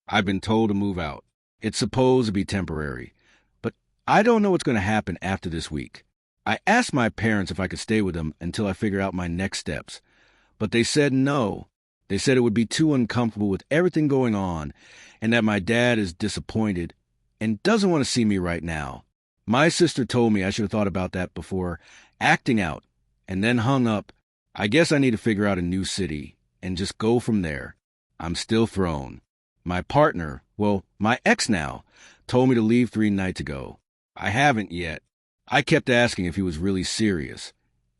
I've been told to move out. It's supposed to be temporary, but I don't know what's going to happen after this week. I asked my parents if I could stay with them until I figure out my next steps, but they said no. They said it would be too uncomfortable with everything going on and that my dad is disappointed and doesn't want to see me right now. My sister told me I should have thought about that before acting out and then hung up. I guess I need to figure out a new city and just go from there. I'm still thrown. My partner, well, my ex now, told me to leave 3 nights ago. I haven't yet. I kept asking if he was really serious,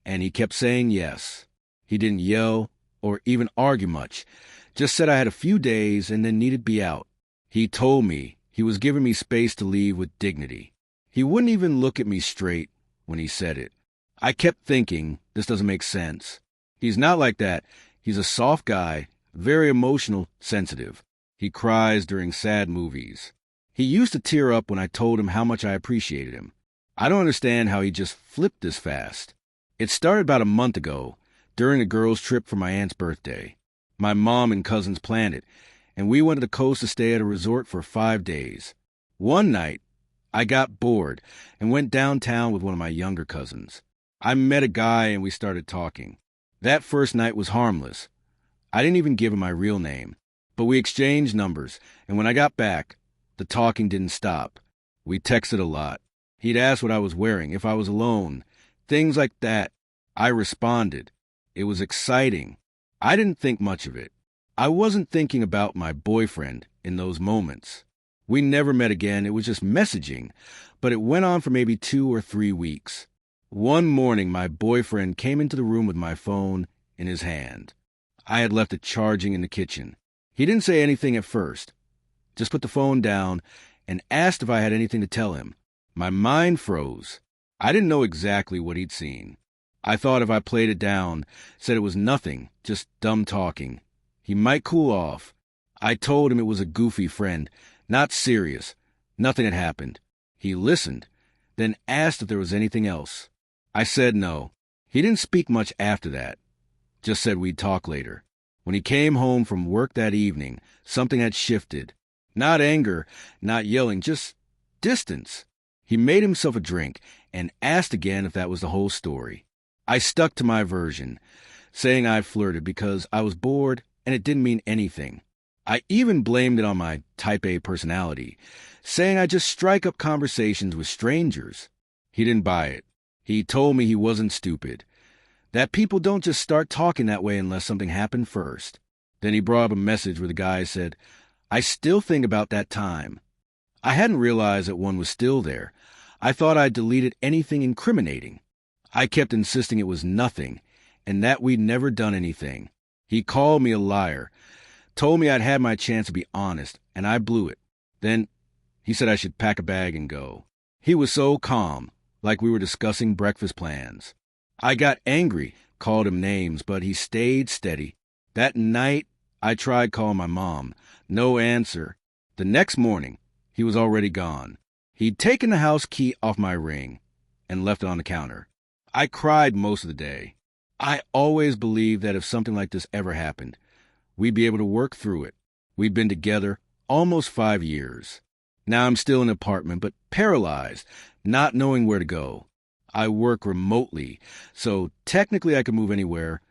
and he kept saying yes. He didn't yell or even argue much, just said I had a few days and then needed to be out. He told me he was giving me space to leave with dignity. He wouldn't even look at me straight when he said it. I kept thinking, this doesn't make sense. He's not like that. He's a soft guy, very emotional, sensitive. He cries during sad movies. He used to tear up when I told him how much I appreciated him. I don't understand how he just flipped this fast. It started about a month ago, during a girls' trip for my aunt's birthday. My mom and cousins planned it, and we went to the coast to stay at a resort for 5 days. One night, I got bored and went downtown with one of my younger cousins. I met a guy and we started talking. That first night was harmless. I didn't even give him my real name, but we exchanged numbers, and when I got back, the talking didn't stop. We texted a lot. He'd ask what I was wearing, if I was alone, things like that. I responded. It was exciting. I didn't think much of it. I wasn't thinking about my boyfriend in those moments. We never met again. It was just messaging, but it went on for maybe 2 or 3 weeks. One morning, my boyfriend came into the room with my phone in his hand. I had left it charging in the kitchen. He didn't say anything at first, just put the phone down and asked if I had anything to tell him. My mind froze. I didn't know exactly what he'd seen. I thought if I played it down, said it was nothing, just dumb talking, he might cool off. I told him it was a goofy friend, not serious. Nothing had happened. He listened, then asked if there was anything else. I said no. He didn't speak much after that, just said we'd talk later. When he came home from work that evening, something had shifted. Not anger, not yelling, just distance. He made himself a drink and asked again if that was the whole story. I stuck to my version, saying I flirted because I was bored and it didn't mean anything. I even blamed it on my type A personality, saying I just strike up conversations with strangers. He didn't buy it. He told me he wasn't stupid, that people don't just start talking that way unless something happened first. Then he brought up a message where the guy said, I still think about that time. I hadn't realized that one was still there. I thought I'd deleted anything incriminating. I kept insisting it was nothing, and that we'd never done anything. He called me a liar, told me I'd had my chance to be honest, and I blew it. Then he said I should pack a bag and go. He was so calm, like we were discussing breakfast plans. I got angry, called him names, but he stayed steady. That night, I tried calling my mom. No answer. The next morning, he was already gone. He'd taken the house key off my ring and left it on the counter. I cried most of the day. I always believed that if something like this ever happened, we'd be able to work through it. We'd been together almost 5 years. Now I'm still in an apartment, but paralyzed, not knowing where to go. I work remotely, so technically I can move anywhere,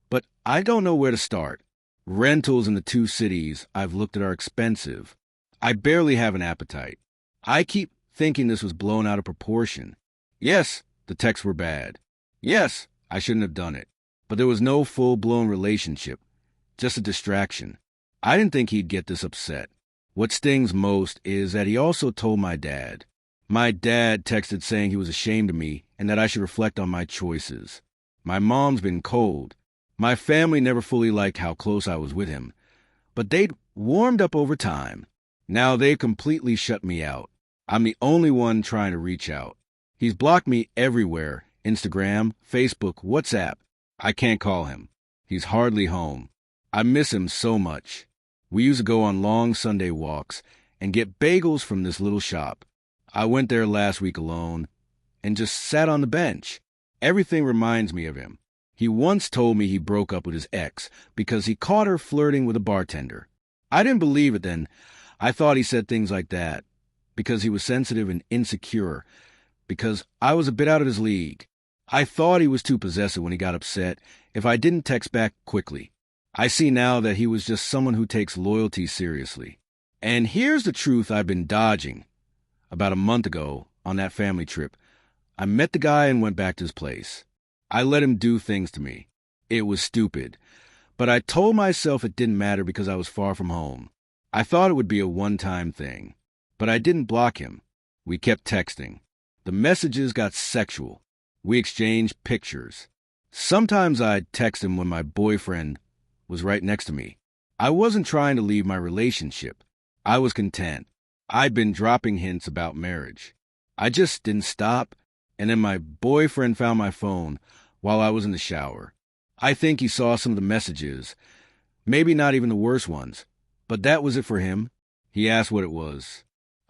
but I don't know where to start. Rentals in the 2 cities I've looked at are expensive. I barely have an appetite. I keep thinking this was blown out of proportion. Yes, the texts were bad. Yes, I shouldn't have done it. But there was no full-blown relationship, just a distraction. I didn't think he'd get this upset. What stings most is that he also told my dad. My dad texted saying he was ashamed of me and that I should reflect on my choices. My mom's been cold. My family never fully liked how close I was with him, but they'd warmed up over time. Now they've completely shut me out. I'm the only one trying to reach out. He's blocked me everywhere, Instagram, Facebook, WhatsApp. I can't call him. He's hardly home. I miss him so much. We used to go on long Sunday walks and get bagels from this little shop. I went there last week alone and just sat on the bench. Everything reminds me of him. He once told me he broke up with his ex because he caught her flirting with a bartender. I didn't believe it then. I thought he said things like that because he was sensitive and insecure, because I was a bit out of his league. I thought he was too possessive when he got upset if I didn't text back quickly. I see now that he was just someone who takes loyalty seriously. And here's the truth I've been dodging. About a month ago, on that family trip, I met the guy and went back to his place. I let him do things to me. It was stupid. But I told myself it didn't matter because I was far from home. I thought it would be a one-time thing. But I didn't block him. We kept texting. The messages got sexual. We exchanged pictures. Sometimes I'd text him when my boyfriend was right next to me. I wasn't trying to leave my relationship. I was content. I'd been dropping hints about marriage. I just didn't stop, and then my boyfriend found my phone while I was in the shower. I think he saw some of the messages, maybe not even the worst ones, but that was it for him. He asked what it was.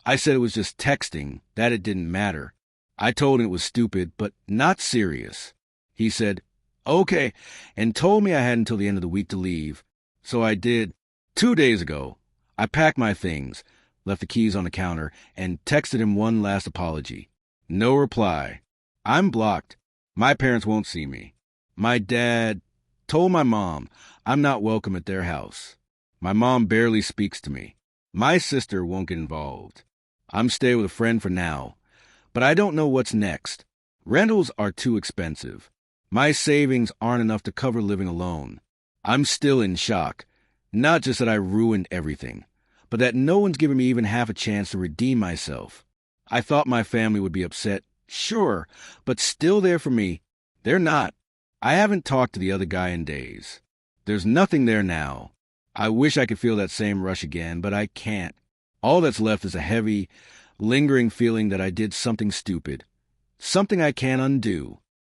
I said it was just texting, that it didn't matter. I told him it was stupid, but not serious. He said, okay, and told me I had until the end of the week to leave. So I did. 2 days ago, I packed my things, left the keys on the counter, and texted him one last apology. No reply. I'm blocked. My parents won't see me. My dad told my mom I'm not welcome at their house. My mom barely speaks to me. My sister won't get involved. I'm staying with a friend for now, but I don't know what's next. Rentals are too expensive. My savings aren't enough to cover living alone. I'm still in shock. Not just that I ruined everything, but that no one's given me even half a chance to redeem myself. I thought my family would be upset, sure, but still there for me. They're not. I haven't talked to the other guy in days. There's nothing there now. I wish I could feel that same rush again, but I can't. All that's left is a heavy, lingering feeling that I did something stupid. Something I can't undo.